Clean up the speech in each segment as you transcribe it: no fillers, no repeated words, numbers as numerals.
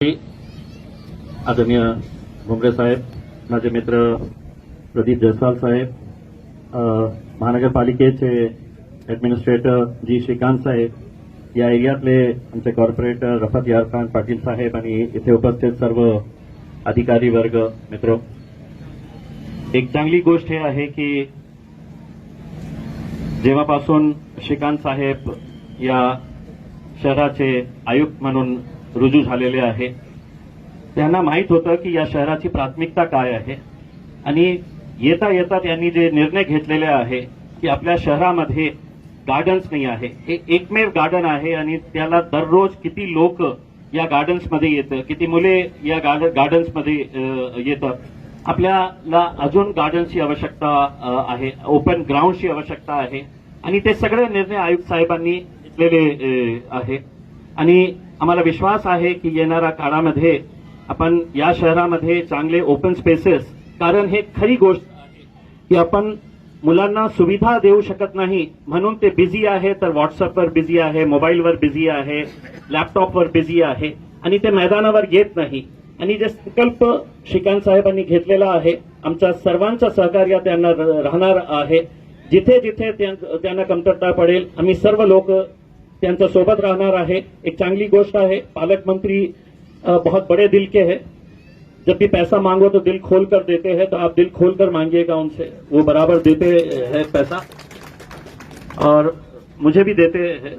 आदरणीय भुमरे साहेब, माझे मित्र प्रदीप जयस्वाल साहेब, महानगरपालिकेचे ॲडमिनिस्ट्रेटर जी श्रीकांत साहेब, या एरियातले आमचे कॉर्पोरेटर रफत यारखान पाटील साहेब आणि इथे उपस्थित सर्व अधिकारी वर्ग मित्र, एक चांगली गोष्ट हे आहे की जेव्हापासून श्रीकांत साहेब या शहराचे आयुक्त म्हणून रुजू झालेले आहे, त्यांना माहीत होतं की या शहराची प्राथमिकता काय आहे आणि येता येता त्यांनी जे निर्णय घेतलेले आहे की आपल्या शहरामध्ये गार्डन्स नाही आहे, हे एकमेव गार्डन आहे आणि त्याला दररोज किती लोक या गार्डन्समध्ये येतं, किती मुले या गार्डन्समध्ये येतात. आपल्याला अजून गार्डन्सची आवश्यकता आहे, ओपन ग्राउंडची आवश्यकता आहे आणि ते सगळे निर्णय आयुक्त साहेबांनी घेतलेले आहे आणि आम्हाला विश्वास आहे की येणाऱ्या काळामध्ये आपण या शहरामध्ये चांगले ओपन स्पेसेस, कारण हे खरी गोष्ट आहे की आपण मुलांना सुविधा देऊ शकत नाही म्हणून ते बिझी आहे, तर व्हॉट्सअपवर बिझी आहे, मोबाईलवर बिझी आहे, लॅपटॉपवर बिझी आहे आणि ते मैदानावर येत नाही. आणि जे संकल्प श्रीकांत साहेबांनी घेतलेला आहे, आमच्या सर्वांच्या सहकार्य त्यांना राहणार आहे. जिथे जिथे त्यांना कमतरता पडेल आम्ही सर्व लोक त्यांच्या सोबत राहणार आहे. एक चांगली गोष्ट आहे, पालक मंत्री बहुत बड़े दिल के हैं, जब भी पैसा मांगो तो दिल खोल कर देते हैं, तो आप दिल खोल कर मांगिएगा उनसे, वो बराबर देते हैं पैसा और मुझे भी देते हैं.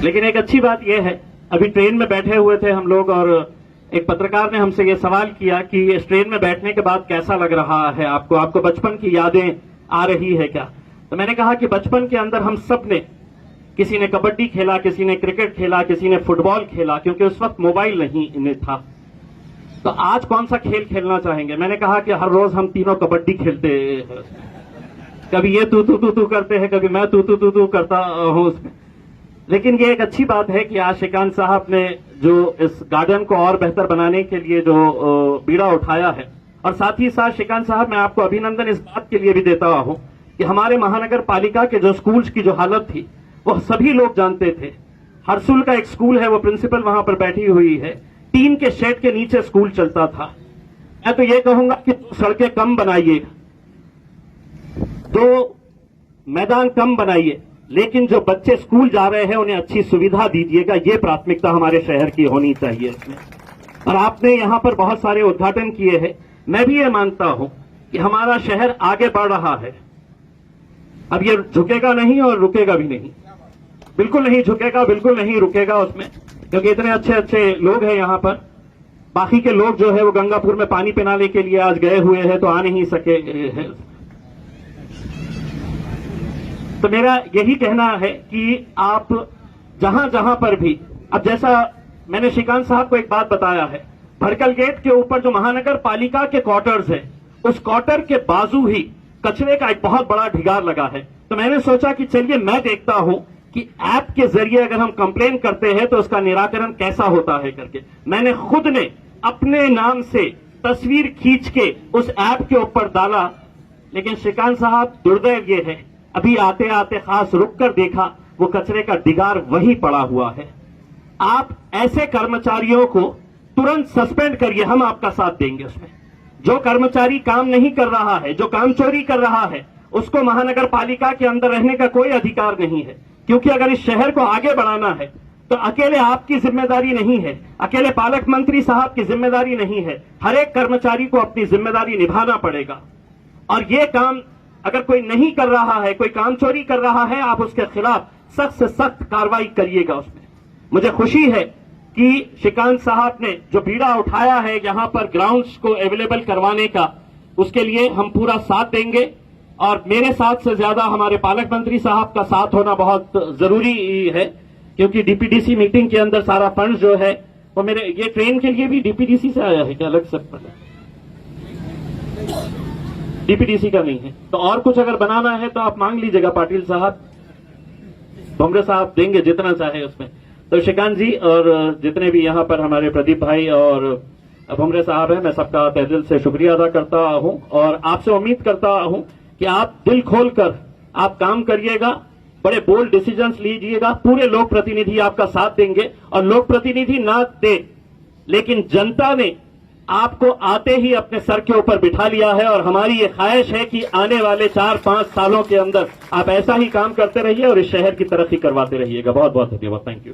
लेकिन एक अच्छी बात यह है, अभी ट्रेन में बैठे हुए थे हम लोग और एक पत्रकार ने हमसे ये सवाल किया कि इस ट्रेन में बैठने के बाद कैसा लग रहा है आपको बचपन की यादें आ रही है क्या? तो मैंने कहा कि बचपन के अंदर हम सब ने, किसी ने कबड्डी खेला, किसी ने क्रिकेट खेला, किसी ने फुटबॉल खेला, क्योंकि उस वक्त मोबाइल नहीं था. तो आज कौन सा खेल खेलना चाहेंगे? मैंने कहा कि हर रोज हम तीनों कबड्डी खेलते हैं, कभी ये तू करते हैं, कभी मैं तू करता हूं उसमें. लेकिन ये एक अच्छी बात है कि आज श्रीकांत साहब ने जो इस गार्डन को और बेहतर बनाने के लिए जो बीड़ा उठाया है, और साथ ही साथ श्रीकांत साहब मैं आपको अभिनंदन इस बात के लिए भी देता हूं कि हमारे महानगर पालिका के जो स्कूल्स की जो हालत थी वो सभी लोग जानते थे. हरसुल का एक स्कूल है, वो प्रिंसिपल वहां पर बैठी हुई है, टीन के शेड के नीचे स्कूल चलता था. मैं तो ये कहूंगा कि सड़कें कम बनाइए, दो मैदान कम बनाइए, लेकिन जो बच्चे स्कूल जा रहे हैं उन्हें अच्छी सुविधा दीजिएगा. ये प्राथमिकता हमारे शहर की होनी चाहिए इसमें. और आपने यहां पर बहुत सारे उद्घाटन किए हैं. मैं भी ये मानता हूं कि हमारा शहर आगे बढ़ रहा है. अब ये झुकेगा नहीं और रुकेगा भी नहीं, बिल्कुल नहीं झुकेगा, बिल्कुल नहीं रुकेगा उसमें, क्योंकि इतने अच्छे अच्छे लोग हैं यहां पर. बाकी के लोग जो है वो गंगापुर में पानी पिलाने के लिए आज गए हुए हैं तो आ नहीं सके हैं. तो मेरा यही कहना है कि आप जहां जहां पर भी, अब जैसा मैंने श्रीकांत साहब को एक बात बताया है, भरकल गेट के ऊपर जो महानगर पालिका के क्वार्टर्स है, उस क्वार्टर के बाजू ही कचरे का एक बहुत बड़ा ढिगार लगा है. तो मैंने सोचा कि चलिए मैं देखता हूं कि ऐप के जरिए अगर हम कंप्लेन करते हैं तो उसका निराकरण कैसा होता है करके. मैंने खुद ने अपने नाम से तस्वीर खींच के उस ऐप के ऊपर डाला. लेकिन श्रीकांत साहब, दुर्दैव ये है, अभी आते आते खास रुक कर देखा, वो कचरे का ढिगार वहीं पड़ा हुआ है. आप ऐसे कर्मचारियों को तुरंत सस्पेंड करिए, हम आपका साथ देंगे उसमें. जो कर्मचारी काम नहीं कर रहा है, जो काम चोरी कर रहा है, उसको महानगर पालिका के अंदर रहने का कोई अधिकार नहीं है. क्योंकि अगर इस शहर को आगे बढ़ाना है तो अकेले आपकी जिम्मेदारी नहीं है, अकेले पालक मंत्री साहब की जिम्मेदारी नहीं है, हर एक कर्मचारी को अपनी जिम्मेदारी निभाना पड़ेगा. और ये काम अगर कोई नहीं कर रहा है, कोई काम चोरी कर रहा है, आप उसके खिलाफ सख्त से सख्त कार्रवाई करिएगा उसमें. मुझे खुशी है कि श्रीकांत साहब ने जो बीड़ा उठाया है यहां पर ग्राउंड्स को अवेलेबल करवाने का, उसके लिए हम पूरा साथ देंगे. और मेरे साथ से ज्यादा हमारे पालक मंत्री साहब का साथ होना बहुत जरूरी है, क्योंकि डीपीडीसी मीटिंग के अंदर सारा फंड जो है वो मेरे, ये ट्रेन के लिए भी डीपीडीसी से आया है क्या? अलग से डीपीडीसी का नहीं है. तो और कुछ अगर बनाना है तो आप मांग लीजिएगा, पाटिल साहब, भुमरे साहब देंगे जितना चाहे उसमें. तो श्रीकांत जी और जितने भी यहाँ पर हमारे प्रदीप भाई और भुमरे साहब हैं, मैं सबका तहे दिल से शुक्रिया अदा करता हूं और आपसे उम्मीद करता हूं कि आप दिल खोलकर आप काम करिएगा. बड़े बोल्ड डिसीजंस लीजिएगा। पूरे लोक प्रतिनिधि आपका साथ देंगे, और लोक प्रतिनिधि ना दे लेकिन जनता ने आपको आते ही अपने सर के ऊपर बिठा लिया है, और हमारी ये ख्वाहिश है कि आने वाले 4-5 सालों के अंदर आप ऐसा ही काम करते रहिए और इस शहर की तरक्की करवाते रहिएगा। बहुत बहुत धन्यवाद। Thank you.